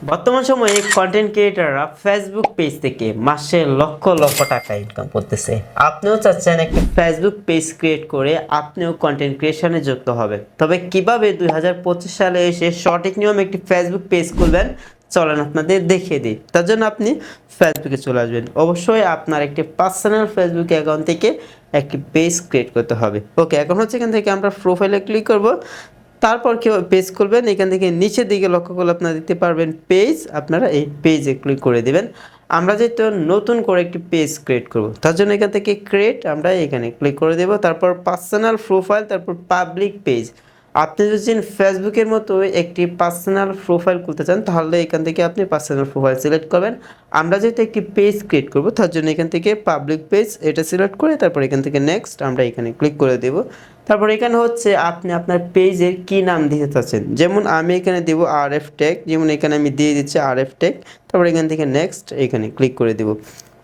বর্তমান সময়ে content ক্রিয়েটররা Facebook page থেকে মাসে লক্ষ লক্ষ টাকা ইনকাম করতেছে। আপনিও চাচ্ছেন একটি ফেসবুক পেজ ক্রিয়েট করে আপনিও কন্টেন্ট ক্রিয়েশনে যুক্ত হবেন, তবে কিভাবে 2025 সালে এসে সঠিক নিয়মে একটি ফেসবুক পেজ খুলবেন চলেন আপনাদের দেখিয়ে দিই। তার জন্য আপনি ফেসবুকে চলে আসবেন। অবশ্যই আপনার একটি পার্সোনাল ফেসবুক অ্যাকাউন্ট থেকে একটি পেজ ক্রিয়েট করতে হবে। ওকে, এখন হচ্ছে এখান থেকে আমরা প্রোফাইলে ক্লিক করব। তারপর কেউ পেজ খুলবেন, এখান থেকে নিচের দিকে লক্ষ্য করলে আপনারা দিতে পারবেন পেজ। আপনারা এই পেজে ক্লিক করে দিবেন। আমরা যেহেতু নতুন করে একটি পেজ ক্রিয়েট করব, তার জন্য এখান থেকে ক্রিয়েট আমরা এখানে ক্লিক করে দেব। তারপর পার্সোনাল প্রোফাইল, তারপর পাবলিক পেজ। আপনি যদি ফেসবুকের মতো একটি পার্সোনাল প্রোফাইল খুলতে চান তাহলে এখান থেকে আপনি পার্সোনাল প্রোফাইল সিলেক্ট করবেন। আমরা যেহেতু একটি পেজ ক্রিয়েট করব তার জন্য এখান থেকে পাবলিক পেজ এটা সিলেক্ট করে তারপর এখান থেকে নেক্সট আমরা এখানে ক্লিক করে দেব। তারপর এখানে হচ্ছে আপনি আপনার পেজের কি নাম দিতে চাচ্ছেন, যেমন আমি এখানে দেব RF টেক, যেমন এখানে আমি দিয়ে দিচ্ছি RF টেক। তারপর এখান থেকে নেক্সট এখানে ক্লিক করে দেব।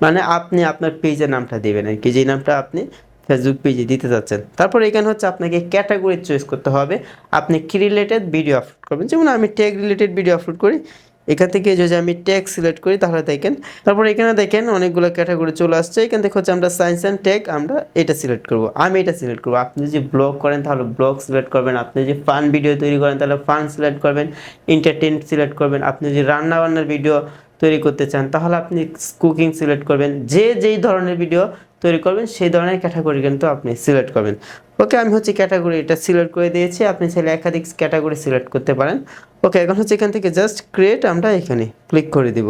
মানে আপনি আপনার পেজের নামটা দেবেন আর কি, যে নামটা আপনি ফেসবুক পেজে দিতে চাচ্ছেন। তারপর এখানে হচ্ছে আপনাকে ক্যাটাগরি চয়েস করতে হবে, আপনি কি রিলেটেড ভিডিও আপলোড করবেন। যেমন আমি টেক রিলেটেড ভিডিও আপলোড করি, এখান থেকে যদি আমি টেক সিলেক্ট করি তাহলে দেখেন, তারপর এখানে দেখেন অনেকগুলো ক্যাটাগরি চলে আসছে। এখান থেকে হচ্ছে আমরা সায়েন্স অ্যান্ড টেক আমরা এটা সিলেক্ট করব, আমি এটা সিলেক্ট করব। আপনি যদি ব্লগ করেন তাহলে ব্লগ সিলেক্ট করবেন, আপনি যদি ফান ভিডিও তৈরি করেন তাহলে ফান সিলেক্ট করবেন, এন্টারটেইন সিলেক্ট করবেন। আপনি যদি রান্না বান্নার ভিডিও তৈরি করতে চান তাহলে আপনি কুকিং সিলেক্ট করবেন। যেই ধরনের ভিডিও তৈরি করবেন সেই ধরনের ক্যাটাগরি কিন্তু আপনি সিলেক্ট করবেন। ওকে, আমি হচ্ছে ক্যাটাগরি এটা সিলেক্ট করে দিয়েছি। আপনি চাইলে একাধিক ক্যাটাগরি সিলেক্ট করতে পারেন। ওকে, এখন হচ্ছে এখান থেকে জাস্ট ক্রিয়েট আমরা এখানে ক্লিক করে দিব।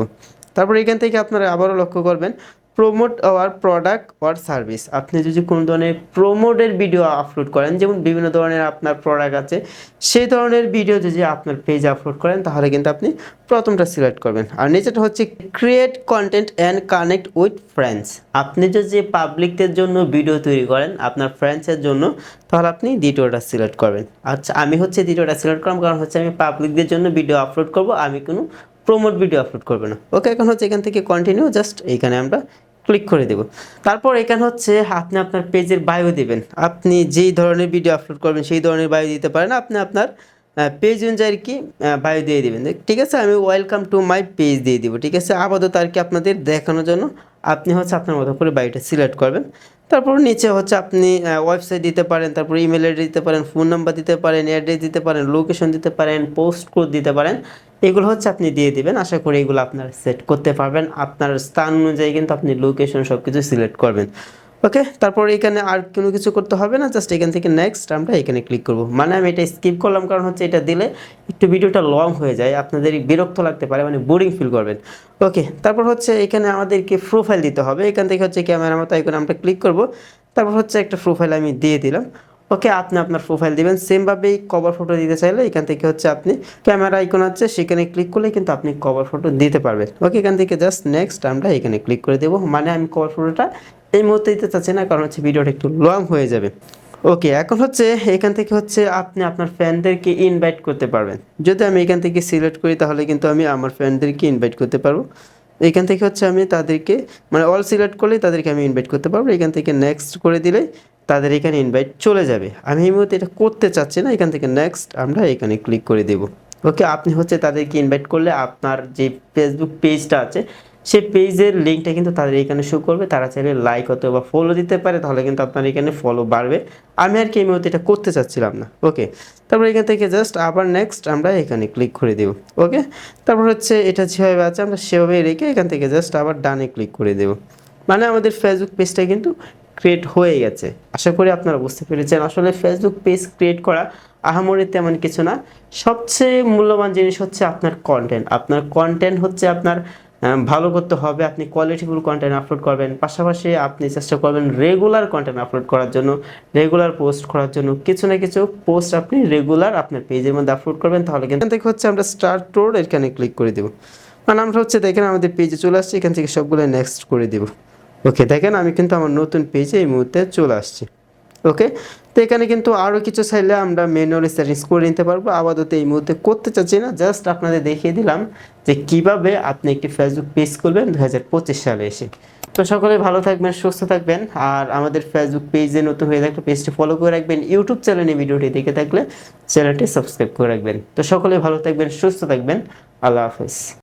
তারপর এখান থেকে আপনারা আবারও লক্ষ্য করবেন promote hour product or service. আপনি যদি কোনো ধরনের প্রমোটের ভিডিও আপলোড করেন, যেমন বিভিন্ন ধরনের আপনার প্রোডাক্ট আছে, সেই ধরনের ভিডিও যদি আপনার পেজে আপলোড করেন তাহলে কিন্তু আপনি প্রথমটা সিলেক্ট করবেন। আর নিচেটা হচ্ছে create content and connect with friends. আপনি যদি পাবলিকদের জন্য ভিডিও তৈরি করেন আপনার ফ্রেন্ডসের জন্য তাহলে আপনি দ্বিতীয়টা সিলেক্ট করবেন। আচ্ছা, আমি হচ্ছে দ্বিতীয়টা সিলেক্ট করলাম, কারণ হচ্ছে আমি পাবলিকদের জন্য ভিডিও আপলোড করব, আমি কোনো প্রমোট ভিডিও আপলোড করবে না। ওকে, এখন হচ্ছে এখান থেকে কন্টিনিউ জাস্ট এইখানে আমরা ক্লিক করে দেব। তারপর এখানে হচ্ছে আপনি আপনার পেজের বায়ো দিবেন। আপনি যেই ধরনের ভিডিও আপলোড করবেন সেই ধরনের বায়ো দিতে পারেন। আপনি আপনার পেজ অনুযায়ী আর কি বায়ো দিয়ে দিবেন। ঠিক আছে, আমি ওয়েলকাম টু মাই পেজ দিয়ে দিব। ঠিক আছে, আপাতত আর কি আপনাদের দেখানোর জন্য আপনি হচ্ছে আপনার মতো করে বায়োটা সিলেক্ট করবেন। তারপর নিচে হচ্ছে আপনি ওয়েবসাইট দিতে পারেন, তারপর ইমেল আইডি দিতে পারেন, ফোন নাম্বার দিতে পারেন, অ্যাড্রেস দিতে পারেন, লোকেশন দিতে পারেন, পোস্ট কোড দিতে পারেন। এগুলো হচ্ছে আপনি দিয়ে দিবেন। আশা করি এগুলো আপনার সেট করতে পারবেন। আপনার স্থান অনুযায়ী কিন্তু আপনি লোকেশন সব কিছু সিলেক্ট করবেন। ওকে, তারপর এখানে আর কোনো কিছু করতে হবে না, জাস্ট এখান থেকে নেক্সট আমরা এখানে ক্লিক করব। মানে আমি এটা স্কিপ করলাম, কারণ হচ্ছে এটা দিলে একটু ভিডিওটা লং হয়ে যায়, আপনাদের বিরক্ত লাগতে পারে, মানে বোরিং ফিল করবেন। ওকে, তারপর হচ্ছে এখানে আমাদেরকে প্রোফাইল দিতে হবে। এখান থেকে হচ্ছে ক্যামেরার মতো আইকনে আমরা ক্লিক করব। তারপর হচ্ছে একটা প্রোফাইল আমি দিয়ে দিলাম। ওকে, আপনি আপনার প্রোফাইল দিবেন। সেমভাবেই কভার ফটো দিতে চাইলে এখান থেকে হচ্ছে আপনি ক্যামেরা আইকন আছে সেখানে ক্লিক করলে কিন্তু আপনি কভার ফটো দিতে পারবেন। ওকে, এখান থেকে জাস্ট নেক্সট আমরা এখানে ক্লিক করে দেবো। মানে আমি কভার ফটোটা এই মুহূর্তে দিতে চাচ্ছি না, কারণ হচ্ছে ভিডিওটা একটু লং হয়ে যাবে। ওকে, এখন হচ্ছে এখান থেকে হচ্ছে আপনি আপনার ফ্যানদেরকে ইনভাইট করতে পারবেন। যদি আমি এখান থেকে সিলেক্ট করি তাহলে কিন্তু আমি আমার ফ্যানদেরকে ইনভাইট করতে পারবো। এখান থেকে হচ্ছে আমি তাদেরকে মানে অল সিলেক্ট করলেই তাদেরকে আমি ইনভাইট করতে পারবো। এখান থেকে নেক্সট করে দিলে তাদের এখানে ইনভাইট চলে যাবে। আমি এই মুহূর্তে এটা করতে চাচ্ছি না, এখান থেকে নেক্সট আমরা এখানে ক্লিক করে দেব। ওকে, আপনি হচ্ছে তাদেরকে ইনভাইট করলে আপনার যে ফেসবুক পেজটা আছে সেই পেজের লিঙ্কটা কিন্তু তাদের এখানে শো করবে। তারা চাইলে লাইক অথবা ফলো দিতে পারে, তাহলে কিন্তু আপনার এখানে ফলো বাড়বে। আমি আর কি এই মুহূর্তে এটা করতে চাচ্ছিলাম না। ওকে, তারপর এখান থেকে জাস্ট আবার নেক্সট আমরা এখানে ক্লিক করে দেব। ওকে, তারপর হচ্ছে এটা যেভাবে আছে আমরা সেভাবেই রেখে এখান থেকে জাস্ট আবার ডানে ক্লিক করে দেব। মানে আমাদের ফেসবুক পেজটা কিন্তু ক্রিয়েট হয়ে গেছে। আশা করি আপনারা বুঝতে পেরেছেন। আসলে ফেসবুক পেজ ক্রিয়েট করা আহামরি তেমন কিছু না। সবচেয়ে মূল্যবান জিনিস হচ্ছে আপনার কন্টেন্ট। আপনার কন্টেন্ট হচ্ছে আপনার ভালো করতে হবে। আপনি কোয়ালিটিফুল কন্টেন্ট আপলোড করবেন, পাশাপাশি আপনি চেষ্টা করবেন রেগুলার কন্টেন্ট আপলোড করার জন্য, রেগুলার পোস্ট করার জন্য। কিছু না কিছু পোস্ট আপনি রেগুলার আপনার পেজের মধ্যে আপলোড করবেন, তাহলে কিন্তু এখান থেকে হচ্ছে আমরা স্টার্ট টোর এখানে ক্লিক করে দেবো। মানে আমরা হচ্ছে দেখেন আমাদের পেজে চলে আসছে, এখান থেকে সবগুলো নেক্সট করে দেবো। ওকে, দেখেন আমি কিন্তু আমার নতুন পেজে এই মুহূর্তে চলে আসছি। ওকে, তো এখানে কিন্তু আরও কিছু চাইলে আমরা ম্যানুয়ালি সেটিংস করে নিতে পারবো। আপাতত এই মুহূর্তে করতে চাচ্ছি না, জাস্ট আপনাদের দেখিয়ে দিলাম যে কিভাবে আপনি একটি ফেসবুক পেজ খুলবেন 2025 সালে এসে। তো সকলে ভালো থাকবেন, সুস্থ থাকবেন। আর আমাদের ফেসবুক পেজে নতুন হয়ে থাকলে পেজটি ফলো করে রাখবেন। ইউটিউব চ্যানেলে ভিডিওটি দেখে থাকলে চ্যানেলটি সাবস্ক্রাইব করে রাখবেন। তো সকলে ভালো থাকবেন, সুস্থ থাকবেন। আল্লাহ হাফেজ।